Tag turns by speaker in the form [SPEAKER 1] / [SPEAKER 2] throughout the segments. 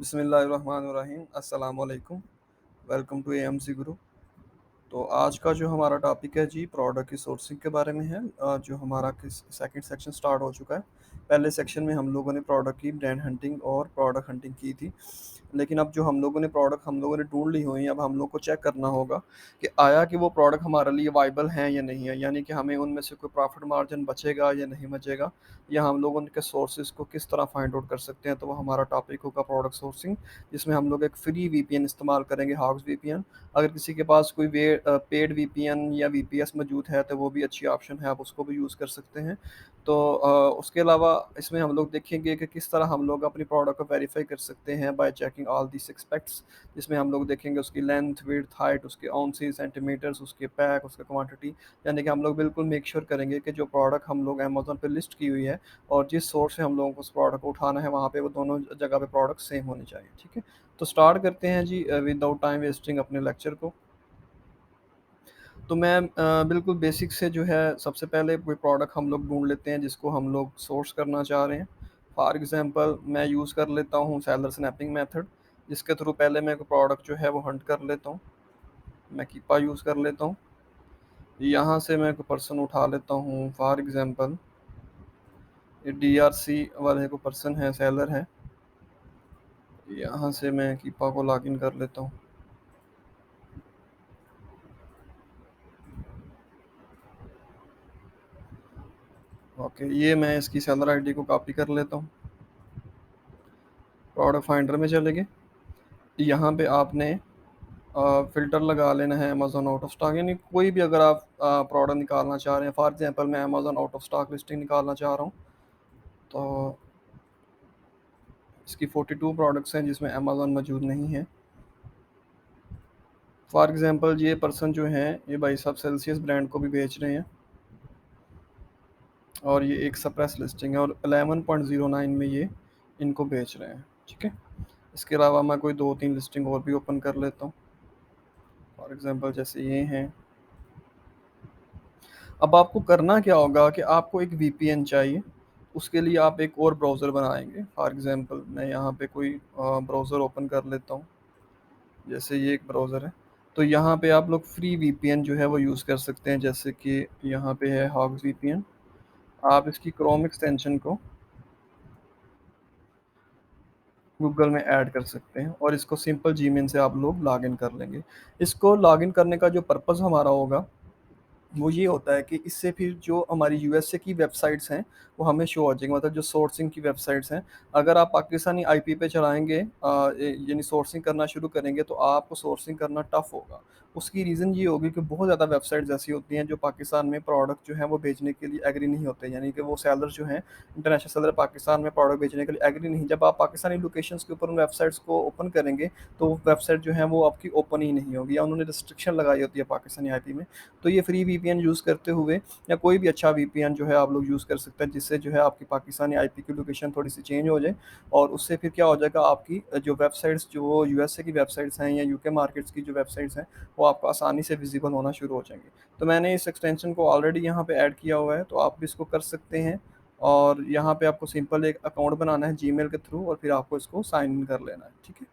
[SPEAKER 1] बिस्मिल्लाहिर्रहमानिर्रहीम अस्सलाम वालेकुम। वेलकम टू एएमसी गुरु। तो आज का जो हमारा टॉपिक है जी प्रोडक्ट की सोर्सिंग के बारे में है। जो हमारा सेकंड सेक्शन स्टार्ट हो चुका है। पहले सेक्शन में हम लोगों ने प्रोडक्ट की ब्रांड हंटिंग और प्रोडक्ट हंटिंग की थी। लेकिन अब जो हम लोगों ने ढूंढ ली हुई, अब हम लोग को चेक करना होगा कि आया कि वो प्रोडक्ट हमारे लिए वाइबल हैं या नहीं है, यानी कि हमें उनमें से कोई प्रॉफिट मार्जिन बचेगा या नहीं बचेगा, या हम लोग उनके सोर्सेज को किस तरह फाइंड आउट कर सकते हैं। तो वो हमारा टॉपिक होगा प्रोडक्ट सोर्सिंग, जिसमें हम लोग एक फ्री वीपीएन इस्तेमाल करेंगे, हॉग्स वीपीएन। अगर किसी के पास कोई पेड वीपीएन या वीपीएस मौजूद है तो वो भी अच्छी ऑप्शन है, आप उसको भी यूज़ कर सकते हैं। तो उसके अलावा इसमें हम लोग देखेंगे कि किस तरह हम लोग अपनी प्रोडक्ट को वेरीफाई कर सकते हैं bye checking all this aspects, जिसमें हम लोग देखेंगे उसकी लेंथ, विड्थ, हाइट, उसके आउंसेस, सेंटीमीटर्स, उसके पैक, उसका क्वांटिटी। यानी कि हम लोग बिल्कुल मेक श्योर करेंगे कि जो प्रोडक्ट हम लोग अमेज़न पे लिस्ट की हुई है और जिस सोर्स से हम लोगों को उस प्रोडक्ट को उठाना है, वहाँ पे वो दोनों जगह पे प्रोडक्ट सेम होने चाहिए। ठीक है? तो स्टार्ट करते हैं जी विदाउट टाइम वेस्टिंग अपने लेक्चर को। तो मैं बिल्कुल बेसिक से जो है सबसे पहले कोई प्रोडक्ट हम लोग ढूँढ लेते हैं जिसको हम लोग सोर्स करना चाह रहे हैं। फॉर एग्ज़ाम्पल मैं यूज़ कर लेता हूँ सेलर स्नैपिंग मेथड, जिसके थ्रू पहले मैं कोई प्रोडक्ट जो है वो हंट कर लेता हूँ। मैं कीपा यूज़ कर लेता हूँ। यहाँ से मैं कोई पर्सन उठा लेता हूँ, फॉर एग्ज़ाम्पल ये डीआरसी वाले को पर्सन है, सेलर है। यहाँ से मैं कीपा को लॉगिन कर लेता हूँ। ओके, ये मैं इसकी सेलर आईडी को कॉपी कर लेता हूँ। प्रोडक्ट फाइंडर में चले गए। यहाँ पे आपने फ़िल्टर लगा लेना है अमेज़न आउट ऑफ स्टॉक, यानी कोई भी अगर आप प्रोडक्ट निकालना चाह रहे हैं। फॉर एग्ज़ाम्पल मैं Amazon out of stock listing निकालना चाह रहा हूँ, तो इसकी 42 प्रोडक्ट्स हैं जिसमें अमेज़न मौजूद नहीं है। फॉर एग्ज़ाम्पल ये पर्सन जो हैं, ये भाई साहब सेल्सियस ब्रांड को भी बेच रहे हैं और ये एक सप्रेस लिस्टिंग है और 11.09 में ये इनको बेच रहे हैं। ठीक है? इसके अलावा मैं कोई 2-3 लिस्टिंग और भी ओपन कर लेता हूँ। फॉर एग्ज़ाम्पल जैसे ये हैं। अब आपको करना क्या होगा कि आपको एक वीपीएन चाहिए, उसके लिए आप एक और ब्राउज़र बनाएँगे। फॉर एग्ज़ाम्पल मैं यहाँ पे कोई ब्राउज़र ओपन कर लेता हूँ, जैसे ये एक ब्राउज़र है। तो यहाँ पे आप लोग फ्री वीपीएन जो है वो यूज़ कर सकते हैं, जैसे कि यहाँ पे है हॉग्स वीपीएन। आप इसकी क्रोम एक्सटेंशन को गूगल में ऐड कर सकते हैं और इसको सिंपल जीमेल से आप लोग लॉगिन कर लेंगे। इसको लॉगिन करने का जो पर्पज़ हमारा होगा वो ये होता है कि इससे फिर जो हमारी यूएसए की वेबसाइट्स हैं, वो हमें शो हो जाएँगी, मतलब जो सोर्सिंग की वेबसाइट्स हैं। अगर आप पाकिस्तानी आईपी पे चलाएँगे यानी सोर्सिंग करना शुरू करेंगे तो आपको सोर्सिंग करना टफ़ होगा। उसकी रीज़न ये होगी कि बहुत ज़्यादा वेबसाइट्स ऐसी होती हैं जो पाकिस्तान में प्रोडक्ट जो है वो बेचने के लिए एग्री नहीं होते, यानी कि वो सेलर जो हैं, इंटरनेशनल सेलर पाकिस्तान में प्रोडक्ट बेचने के लिए एग्री नहीं। जब आप पाकिस्तानी लोकेशंस के ऊपर उन वेबसाइट्स को ओपन करेंगे, तो वो वेबसाइट जो है वो आपकी ओपन ही नहीं होगी, या उन्होंने रिस्ट्रिक्शन लगाई होती है पाकिस्तानी आईपी में। तो ये फ्री वीपीएन यूज़ करते हुए या कोई भी अच्छा वीपीएन जो है आप लोग यूज़ कर सकते हैं, जिससे जो है आपकी पाकिस्तानी आईपी की लोकेशन थोड़ी-सी चेंज हो जाए और उससे फिर क्या हो जाएगा, आपकी जो वेबसाइट्स जो यूएसए की वेबसाइट्स हैं या यूके मार्केट्स की जो वेबसाइट्स हैं, वो आपको आसानी से विज़िबल होना शुरू हो जाएँगी। तो मैंने इस एक्सटेंशन को ऑलरेडी यहाँ पे ऐड किया हुआ है, तो आप भी इसको कर सकते हैं और यहाँ पे आपको सिंपल एक अकाउंट बनाना है जीमेल के थ्रू और फिर आपको इसको साइन इन कर लेना है। ठीक है?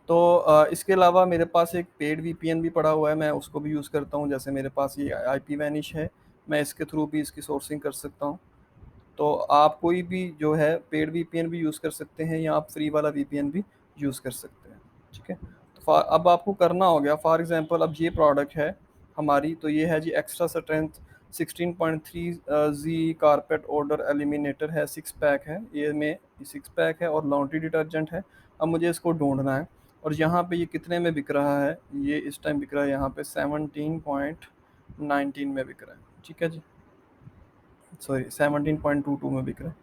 [SPEAKER 1] तो इसके अलावा मेरे पास एक पेड वीपीएन भी पड़ा हुआ है, मैं उसको भी यूज़ करता हूँ। जैसे मेरे पास ये आईपी वैनिश है, मैं इसके थ्रू भी इसकी सोर्सिंग कर सकता हूँ। तो आप कोई भी जो है पेड वीपीएन भी यूज़ कर सकते हैं या आप फ्री वाला वीपीएन भी यूज़ कर सकते हैं। ठीक है? तो अब आपको करना हो गया, फॉर एग्ज़ाम्पल अब ये प्रोडक्ट है हमारी, तो ये है जी एक्स्ट्रा स्ट्रेंथ 16.3 जी कारपेट ओडर एलिमिनेटर है, 6 पैक है। ये में 6 पैक है और लॉन्ड्री डिटर्जेंट है। अब मुझे इसको ढूँढना है और यहाँ पे ये कितने में बिक रहा है? ये इस टाइम बिक रहा है यहाँ पे 17.19 में बिक रहा है। ठीक है जी? सॉरी 17.22 में बिक रहा है।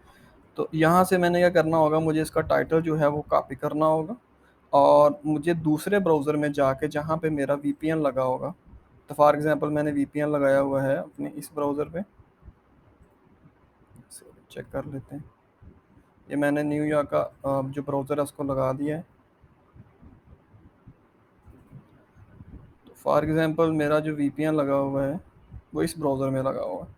[SPEAKER 1] तो यहाँ से मैंने क्या करना होगा, मुझे इसका टाइटल जो है वो कॉपी करना होगा और मुझे दूसरे ब्राउज़र में जाके जहाँ पे मेरा वीपीएन लगा होगा, तो फॉर एग्ज़ाम्पल मैंने वीपीएन लगाया हुआ है अपने इस ब्राउज़र पे, चेक कर लेते हैं। ये मैंने न्यूयॉर्क का जो ब्राउज़र है उसको लगा दिया है। तो फॉर एग्ज़ाम्पल मेरा जो वीपीएन लगा हुआ है, वो इस ब्राउज़र में लगा हुआ है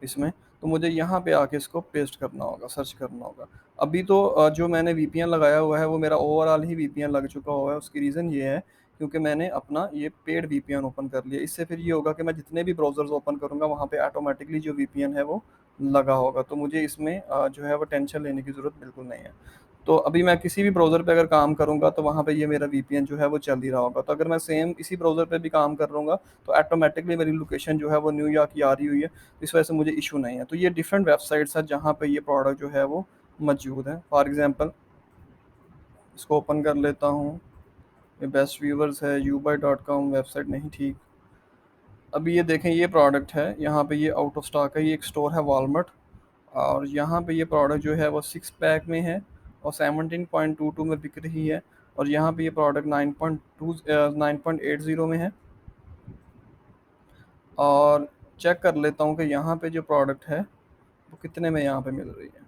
[SPEAKER 1] इसमें। तो मुझे यहाँ पे आके इसको पेस्ट करना होगा, सर्च करना होगा। अभी तो जो मैंने वीपीएन लगाया हुआ है वो मेरा ओवरऑल ही वीपीएन लग चुका हुआ है। उसकी रीज़न ये है क्योंकि मैंने अपना ये पेड वीपीएन ओपन कर लिया। इससे फिर ये होगा कि मैं जितने भी ब्राउज़र्स ओपन करूँगा वहाँ पे ऑटोमैटिकली जो वीपीएन है वो लगा होगा। तो मुझे इसमें जो है वो टेंशन लेने की ज़रूरत बिल्कुल नहीं है। तो अभी मैं किसी भी ब्राउज़र पे अगर काम करूँगा तो वहाँ पे ये मेरा वीपीएन जो है वो चल ही रहा होगा। तो अगर मैं सेम इसी ब्राउज़र पे भी काम कर लूँगा तो ऑटोमैटिकली मेरी लोकेशन जो है वो न्यूयॉर्क की आ रही हुई है। इस वजह से मुझे इश्यू नहीं है। तो ये डिफरेंट वेबसाइट्स हैं जहाँ पे ये प्रोडक्ट जो है वो मौजूद है। फॉर एग्ज़ाम्पल इसको ओपन कर लेता हूँ। ये बेस्ट व्यूवर्स है, ubuy.com वेबसाइट नहीं ठीक। अभी ये देखें ये प्रोडक्ट है, यहाँ पे ये आउट ऑफ स्टॉक है। ये एक स्टोर है वॉलमार्ट और यहाँ पे ये प्रोडक्ट जो है वो 6 पैक में है और 17.22 में बिक रही है और यहाँ पे ये प्रोडक्ट 9.80 में है। और चेक कर लेता हूँ कि यहाँ पे जो प्रोडक्ट है वो कितने में यहाँ पे मिल रही है।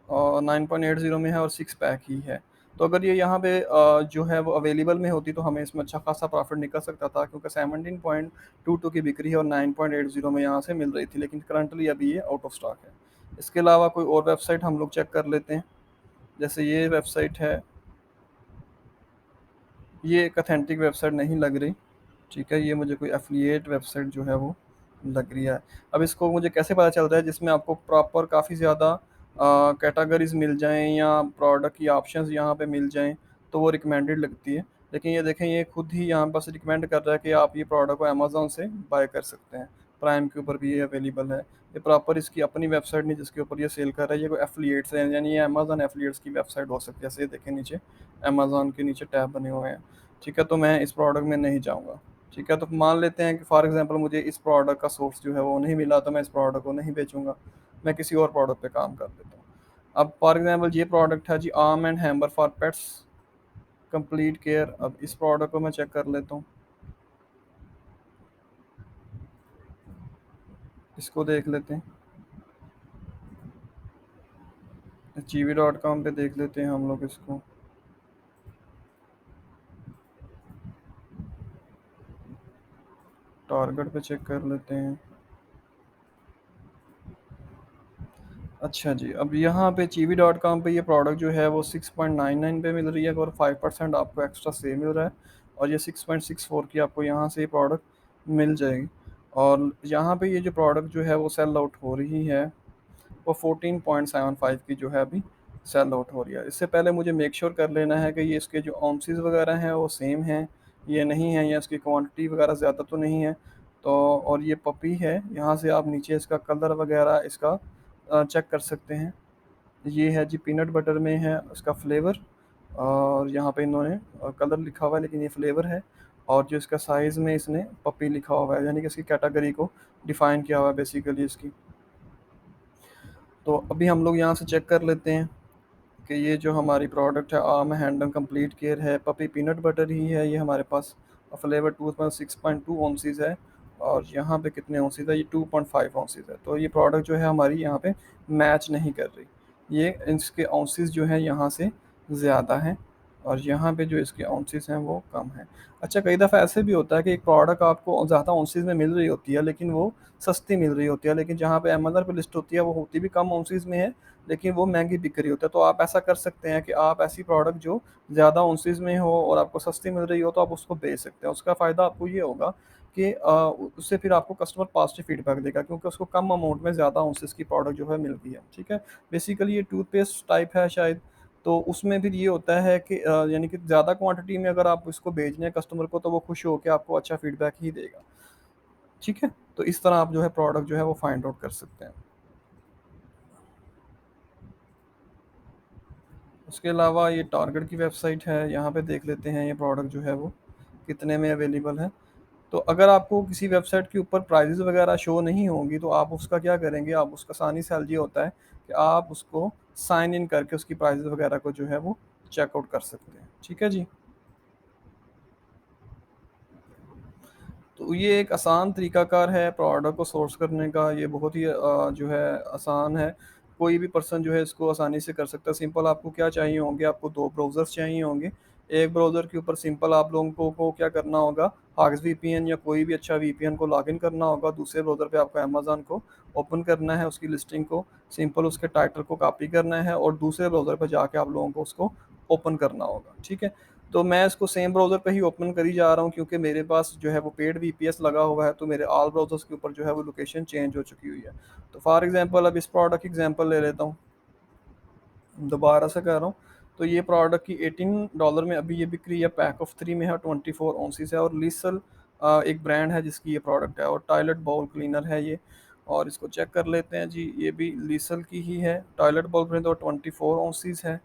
[SPEAKER 1] और 9.80 में है और 6 पैक ही है। तो अगर ये यहाँ पे जो है वो अवेलेबल में होती तो हमें इसमें अच्छा खासा प्रॉफिट निकल सकता था क्योंकि 17.22 की बिक्री है और 9.80 में यहाँ से मिल रही थी, लेकिन करंटली अभी ये आउट ऑफ स्टॉक है। इसके अलावा कोई और वेबसाइट हम लोग चेक कर लेते हैं। जैसे ये वेबसाइट है, ये एक ऑथेंटिक वेबसाइट नहीं लग रही, ठीक है। ये मुझे कोई एफ़िलिएट वेबसाइट जो है वो लग रही है। अब इसको मुझे कैसे पता चलता है जिसमें आपको प्रॉपर काफ़ी ज़्यादा कैटेगरीज़ मिल जाएँ या प्रोडक्ट की ऑप्शंस यहाँ पे मिल जाएँ, तो वो रिकमेंडेड लगती है। लेकिन ये देखें ये खुद ही यहाँ बस रिकमेंड कर रहा है कि आप ये प्रोडक्ट को अमेज़न से बाय कर सकते हैं। प्राइम के ऊपर भी ये अवेलेबल है। ये प्रॉपर इसकी अपनी वेबसाइट नहीं जिसके ऊपर ये सेल कर रहा है, ये कोई एफ़िलिएट्स है, यानी ये अमेज़न एफ़िलिएट्स की वेबसाइट हो सकती है। जैसे ये देखें नीचे अमेज़न के नीचे टैब बने हुए हैं, ठीक है। तो मैं इस प्रोडक्ट में नहीं जाऊँगा। ठीक है, तो मान लेते हैं कि फॉर एग्ज़ाम्पल मुझे इस प्रोडक्ट का सोर्स जो है वो नहीं मिला, तो मैं इस प्रोडक्ट को नहीं बेचूँगा, मैं किसी और प्रोडक्ट पे काम कर लेता हूँ। अब फॉर एग्ज़ाम्पल ये प्रोडक्ट है जी Arm and Hammer for pets complete care. अब इस प्रोडक्ट को मैं चेक कर लेता हूँ, इसको देख लेते हैं। GV.com पे देख लेते हैं हम लोग इसको। टारगेट पे चेक कर लेते हैं। अच्छा जी, अब यहाँ पे chewy.com पे ये प्रोडक्ट जो है वो 6.99 पे मिल रही है और 5% आपको एक्स्ट्रा सेव मिल रहा है और ये 6.64 की आपको यहाँ से ये प्रोडक्ट मिल जाएगी। और यहाँ पे ये जो प्रोडक्ट जो है वो सेल आउट हो रही है वो 14.75 की जो है अभी सेल आउट हो रही है। इससे पहले मुझे मेक श्योर कर लेना है कि ये इसके जो ओमसीज़ वगैरह हैं वो सेम हैं, ये नहीं है या इसकी क्वांटिटी वगैरह ज़्यादा तो नहीं है। तो और ये पपी है, यहाँ से आप नीचे इसका कलर वगैरह इसका चेक कर सकते हैं। ये है जी पीनट बटर में है उसका फ्लेवर और यहाँ पे इन्होंने कलर लिखा हुआ है लेकिन ये फ्लेवर है। और जो इसका साइज़ में इसने पपी लिखा हुआ है, यानी कि इसकी कैटेगरी को डिफ़ाइन किया हुआ है बेसिकली इसकी। तो अभी हम लोग यहाँ से चेक कर लेते हैं कि ये जो हमारी प्रोडक्ट है आर्म हैंडम कंप्लीट केयर है, पपी पीनट बटर ही है ये हमारे पास। फ्लेवर 2.6.2 ऑन्सीज़ है और यहाँ पे कितने ऑन्सीज़ है, ये 2.5 ऑन्सीज़ है। तो ये प्रोडक्ट जो है हमारी यहाँ पे मैच नहीं कर रही, ये इसके ऑन्सीज़ जो है यहाँ से ज़्यादा हैं और यहाँ पे जो इसके ऑन्सीज़ हैं वो कम हैं। अच्छा, कई दफ़ा ऐसे भी होता है कि एक प्रोडक्ट आपको ज़्यादा ऑन्सीज़ में मिल रही होती है लेकिन वो सस्ती मिल रही होती है, लेकिन जहाँ पे अमेज़न पे लिस्ट होती है वो होती भी कम ऑन्सीज़ में है लेकिन वो महँगी बिक रही होती है। तो आप ऐसा कर सकते हैं कि आप ऐसी प्रोडक्ट जो ज़्यादा ऑन्सीज़ में हो और आपको सस्ती मिल रही हो तो आप उसको बेच सकते हैं। उसका फ़ायदा आपको ये होगा कि उससे फिर आपको कस्टमर पॉज़िटिव फीडबैक देगा क्योंकि उसको कम अमाउंट में ज़्यादा ऑन्सीज़ की प्रोडक्ट जो है मिल गई है, ठीक है। बेसिकली ये टूथपेस्ट टाइप है शायद, तो उसमें फिर ये होता है कि यानी कि ज़्यादा क्वांटिटी में अगर आप इसको भेज रहे हैं कस्टमर को तो वो खुश होके आपको अच्छा फीडबैक ही देगा, ठीक है। तो इस तरह आप जो है प्रोडक्ट जो है वो फाइंड आउट कर सकते हैं। उसके अलावा ये टारगेट की वेबसाइट है, यहाँ पे देख लेते हैं ये प्रोडक्ट जो है वो कितने में अवेलेबल है। तो अगर आपको किसी वेबसाइट के ऊपर प्राइजेज़ वगैरह शो नहीं होंगी तो आप उसका क्या करेंगे, आप उसका आसानी से हल ये होता है कि आप उसको साइन इन करके उसकी प्राइजेज़ वगैरह को जो है वो चेकआउट कर सकते हैं, ठीक है जी। तो ये एक आसान तरीक़ाकार है प्रोडक्ट को सोर्स करने का, ये बहुत ही जो है आसान है। कोई भी पर्सन जो है इसको आसानी से कर सकता है। सिंपल आपको क्या चाहिए होंगे, आपको 2 ब्राउज़र्स चाहिए होंगे। एक ब्राउज़र के ऊपर सिंपल आप लोगों को क्या करना होगा, हार्स वीपीएन या कोई भी अच्छा वीपीएन को लॉगिन करना होगा। दूसरे ब्राउज़र पे आपको अमेज़न को ओपन करना है, उसकी लिस्टिंग को सिंपल उसके टाइटल को कॉपी करना है और दूसरे ब्राउज़र पे जाके आप लोगों को उसको ओपन करना होगा, ठीक है? तो मैं इसको सेम ब्राउज़र पे ही ओपन करी जा रहा हूँ क्योंकि मेरे पास जो है वो पेड वीपीएस लगा हुआ है, तो मेरे ऑल ब्राउज़र्स के ऊपर जो है वो लोकेशन चेंज हो चुकी हुई है। तो फॉर एग्ज़ाम्पल अब इस प्रोडक्ट की एग्ज़ाम्पल ले लेता हूँ, दोबारा से कह रहा हूँ। तो ये प्रोडक्ट की $18 में अभी ये बिक रही है, पैक ऑफ 3 में है, 24 ऑन्सिस है और लीसल एक ब्रांड है जिसकी ये प्रोडक्ट है और टॉयलेट बाउल क्लीनर है ये। और इसको चेक कर लेते हैं जी, ये भी लीसल की ही है, टॉयलेट बाउल क्लीनर, और 24 ऑन्सिस है।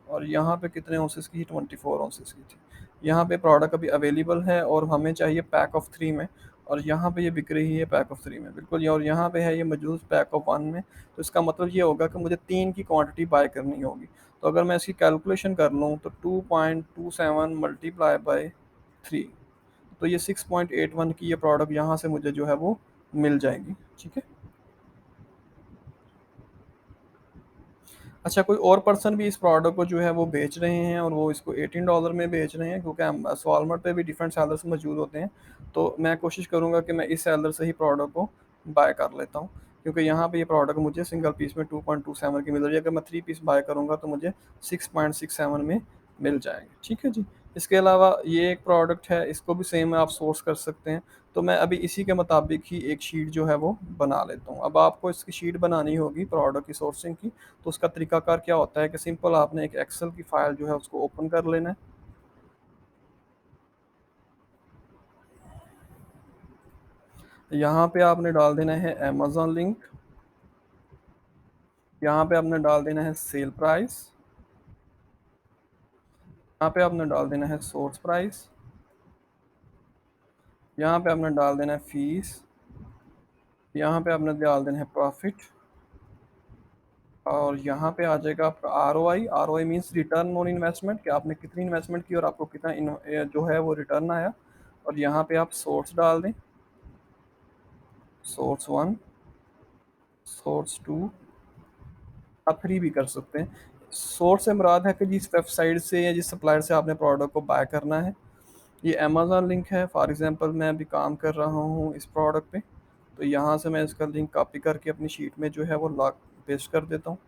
[SPEAKER 1] और यहाँ पे कितने ऑन्सिस की, 24 ऑन्सिस की थी। यहाँ पे प्रोडक्ट अभी अवेलेबल है और हमें चाहिए पैक ऑफ 3 में, और यहाँ पे ये बिक रही है पैक ऑफ 3 में, बिल्कुल ये, और यहाँ पे है ये मौजूद पैक ऑफ 1 में। तो इसका मतलब ये होगा कि मुझे 3 की क्वांटिटी बाय करनी होगी। तो अगर मैं इसकी कैलकुलेशन कर लूँ तो 2.27 मल्टीप्लाई बाय 3, तो ये 6.81 की ये प्रोडक्ट यहाँ से मुझे जो है वो मिल जाएगी, ठीक है। अच्छा, कोई और पर्सन भी इस प्रोडक्ट को जो है वो बेच रहे हैं और वो इसको $18 में बेच रहे हैं, क्योंकि हम वॉलमार्ट पे भी डिफरेंट सेलर्स मौजूद होते हैं। तो मैं कोशिश करूँगा कि मैं इस सेलर से ही प्रोडक्ट को बाय कर लेता हूँ, क्योंकि यहाँ पे ये प्रोडक्ट मुझे सिंगल पीस में 2.27 की मिल रही है। अगर मैं 3 पीस बाय करूँगा तो मुझे 6.67 में मिल जाएंगे, ठीक है जी। इसके अलावा ये एक प्रोडक्ट है, इसको भी सेम आप सोर्स कर सकते हैं। तो मैं अभी इसी के मुताबिक ही एक शीट जो है वो बना लेता हूँ। अब आपको इसकी शीट बनानी होगी प्रोडक्ट की सोर्सिंग की। तो उसका तरीकाकार क्या होता है कि सिंपल आपने एक एक्सेल की फाइल जो है उसको ओपन कर लेना है। यहाँ पे आपने डाल देना है अमेजोन लिंक, यहाँ पे आपने डाल देना है सेल प्राइस, यहाँ पे आपने डाल देना है सोर्स प्राइस, यहाँ पे आपने डाल देना है फीस, यहाँ पे आपने डाल देना है प्रॉफिट, और यहाँ पे आ जाएगा आपका ROI। ROI means return on investment, कि आपने कितनी इन्वेस्टमेंट की और आपको कितना जो है वो रिटर्न आया। और यहाँ पे आप सोर्स डाल दें, सोर्स 1, सोर्स 2, आप 3 भी कर सकते हैं। सोर्स से मुराद है कि जिस वेबसाइट से या जिस सप्लायर से आपने प्रोडक्ट को बाय करना है। ये अमेज़न लिंक है, फॉर एग्जांपल मैं अभी काम कर रहा हूँ इस प्रोडक्ट पे, तो यहाँ से मैं इसका लिंक कॉपी करके अपनी शीट में जो है वो लॉग पेस्ट कर देता हूँ।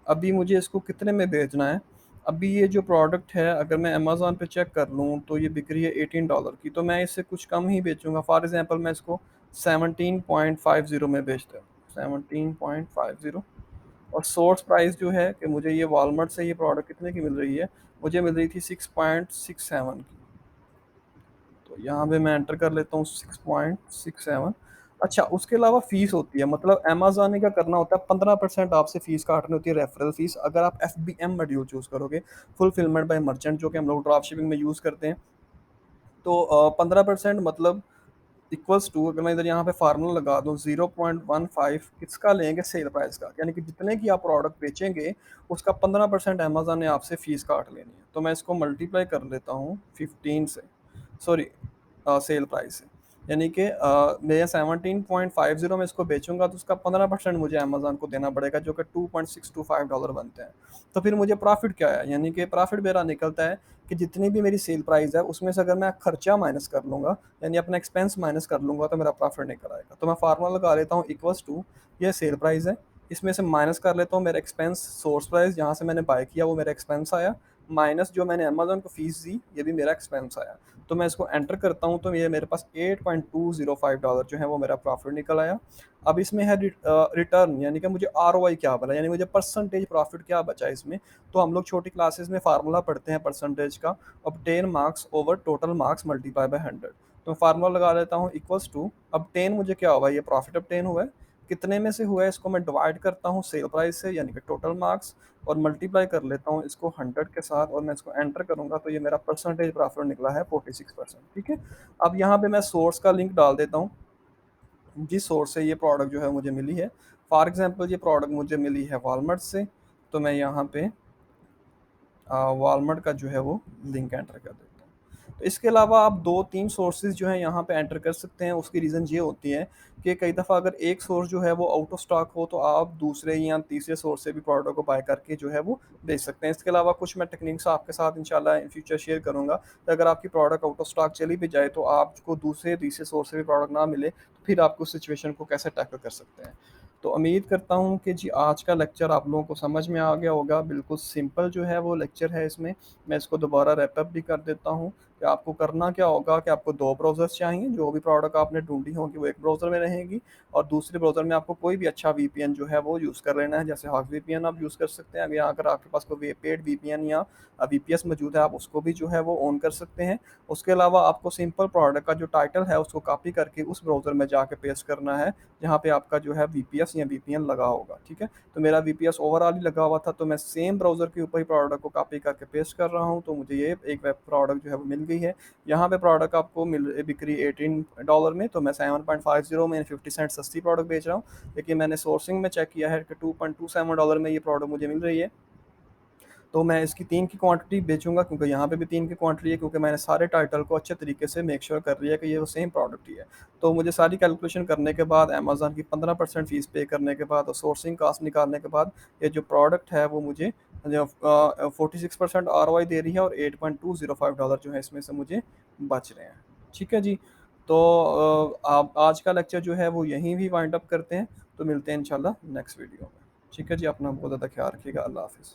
[SPEAKER 1] अभी मुझे इसको कितने में बेचना है। अभी ये जो प्रोडक्ट है अगर मैं अमेज़न पे चेक कर लूँ तो ये बिक रही है $18 की, तो मैं इससे कुछ कम ही बेचूंगा। फॉर एग्जांपल मैं इसको 17.50 में बेचता हूँ, 17.50। और सोर्स प्राइस जो है कि मुझे ये वॉलमार्ट से ये प्रोडक्ट कितने की मिल रही है, मुझे मिल रही थी 6.67 की। तो यहाँ पे मैं एंटर कर लेता हूँ 6.67। अच्छा, उसके अलावा फीस होती है, मतलब अमेज़न ने क्या करना होता है, 15% आपसे फीस काटनी होती है, रेफरल फीस, अगर आप FBM मॉड्यूल चूज़ करोगे, फुलफिलमेंट बाय मर्चेंट, जो कि हम लोग ड्रॉप शिपिंग में यूज़ करते हैं। तो 15% मतलब इक्वल्स टू, अगर मैं इधर यहाँ पे फार्मूला लगा दूँ, 0.15 किसका लेंगे, सेल प्राइस का, यानी कि जितने की आप प्रोडक्ट बेचेंगे उसका 15% अमेज़न ने आपसे फीस काट लेनी है। तो मैं इसको मल्टीप्लाई कर लेता हूँ 15 से, सॉरी सेल प्राइस से, यानी कि मैं 17.50 में इसको बेचूंगा तो उसका 15% मुझे अमेज़न को देना पड़ेगा, जो कि $2.625 बनते हैं। तो फिर मुझे प्रॉफिट क्या है, यानी कि प्रॉफिट मेरा निकलता है कि जितनी भी मेरी सेल प्राइस है उसमें से अगर मैं खर्चा माइनस कर लूँगा, यानी अपना एक्सपेंस माइनस कर लूँगा, तो मेरा प्रॉफिट निकल आएगा। तो मैं फार्मूला लगा लेता हूँ, इक्वल्स टू, ये सेल प्राइस है, इसमें से माइनस कर लेता हूँ मेरा एक्सपेंस, सोर्स प्राइस जहाँ से मैंने बाय किया वो मेरा एक्सपेंस आया, माइनस जो मैंने अमेज़न को फीस दी ये भी मेरा एक्सपेंस आया। तो मैं इसको एंटर करता हूँ तो ये मेरे पास $8.205 जो है वो मेरा प्रॉफिट निकल आया। अब इसमें है रिटर्न, यानी कि मुझे ROI क्या बना, यानी मुझे परसेंटेज प्रॉफिट क्या बचा इसमें। तो हम लोग छोटी क्लासेस में फार्मूला पढ़ते हैं परसेंटेज का, obtain marks over total marks multiply by 100। तो फार्मूला लगा लेता हूँ, इक्वल्स टू, ऑब्टेन मुझे क्या हुआ, ये प्रॉफिट ऑब्टेन हुआ है, कितने में से हुआ है इसको मैं डिवाइड करता हूँ सेल प्राइस से, यानी कि टोटल मार्क्स, और मल्टीप्लाई कर लेता हूँ इसको 100 के साथ, और मैं इसको एंटर करूंगा तो ये मेरा परसेंटेज प्रॉफिट निकला है 46%, ठीक है। अब यहाँ पे मैं सोर्स का लिंक डाल देता हूँ, जिस सोर्स से ये प्रोडक्ट जो है मुझे मिली है। फॉर एग्जांपल ये प्रोडक्ट मुझे मिली है वॉलमार्ट से, तो मैं यहाँ पे वॉलमार्ट का जो है वो लिंक एंटर कर देता हूँ। तो इसके अलावा आप 2-3 सोर्सेज़ जो हैं यहाँ पे एंटर कर सकते हैं। उसकी रीज़न ये होती है कि कई दफ़ा अगर एक सोर्स जो है वो आउट ऑफ स्टॉक हो, तो आप दूसरे या तीसरे सोर्स से भी प्रोडक्ट को बाय करके जो है वो बेच सकते हैं। इसके अलावा कुछ मैं टेक्निक्स आपके साथ इंशाल्लाह इन फ्यूचर शेयर करूँगा। तो अगर आपकी प्रोडक्ट आउट ऑफ स्टॉक चली भी जाए, तो आपको दूसरे तीसरे सोर्स से भी प्रोडक्ट ना मिले, तो फिर आप उस सिचुएशन को कैसे टैकल कर सकते हैं। तो उम्मीद करता हूँ कि जी आज का लेक्चर आप लोगों को समझ में आ गया होगा। बिल्कुल सिंपल जो है वो लेक्चर है इसमें। मैं इसको दोबारा रैप अप भी कर देता हूँ कि आपको करना क्या होगा कि आपको 2 ब्राउज़र्स चाहिए। जो भी प्रोडक्ट आपने ढूँढी होगी वो एक ब्राउज़र में रहेगी, और दूसरे ब्राउज़र में आपको कोई भी अच्छा वीपीएन जो है वो यूज़ कर लेना है। जैसे हग वीपीएन आप यूज़ कर सकते हैं। अगर आपके पास कोई पेड वीपीएन या वीपीएस मौजूद है, आप उसको भी जो है वो ऑन कर सकते हैं। उसके अलावा आपको सिंपल प्रोडक्ट का जो टाइटल है उसको कॉपी करके उस ब्राउज़र में जाके पेस्ट करना है, जहाँ पे आपका जो है वीपीएस या वीपीएन लगा होगा, ठीक है? तो मेरा वीपीएस ओवरऑल ही लगा हुआ था, तो मैं सेम ब्राउज़र के ऊपर ही प्रोडक्ट को कॉपी करके पेस्ट कर रहा हूँ, तो मुझे ये एक वेब प्रोडक्ट जो है वो मिल गई है। यहाँ पे प्रोडक्ट आपको बिक रही है $18 में, तो मैं 7.50 में 50 सेंट सस्ती प्रोडक्ट बेच रहा हूँ। लेकिन मैंने सोर्सिंग में चेक किया है कि $2.27 में ये प्रोडक्ट मुझे मिल रही है। तो मैं इसकी 3 की क्वांटिटी बेचूँगा, क्योंकि यहाँ पे भी 3 की क्वांटिटी है, क्योंकि मैंने सारे टाइटल को अच्छे तरीके से मेक श्योर कर लिया कि ये वो सेम प्रोडक्ट ही है। तो मुझे सारी कैलकुलेशन करने के बाद, अमेज़न की 15% फ़ीस पे करने के बाद और सोर्सिंग कॉस्ट निकालने के बाद, ये जो प्रोडक्ट है वो मुझे 46% आरओआई दे रही है, और $8.205 जो है इसमें से मुझे बच रहे हैं। ठीक है जी। तो आप आज का लेक्चर जो है वो यहीं भी वाइंड अप करते हैं। तो मिलते हैं इंशाल्लाह नेक्स्ट वीडियो में। ठीक है जी, अपना बहुत ज़्यादा ख्याल रखिएगा। अल्लाह हाफ़िज़।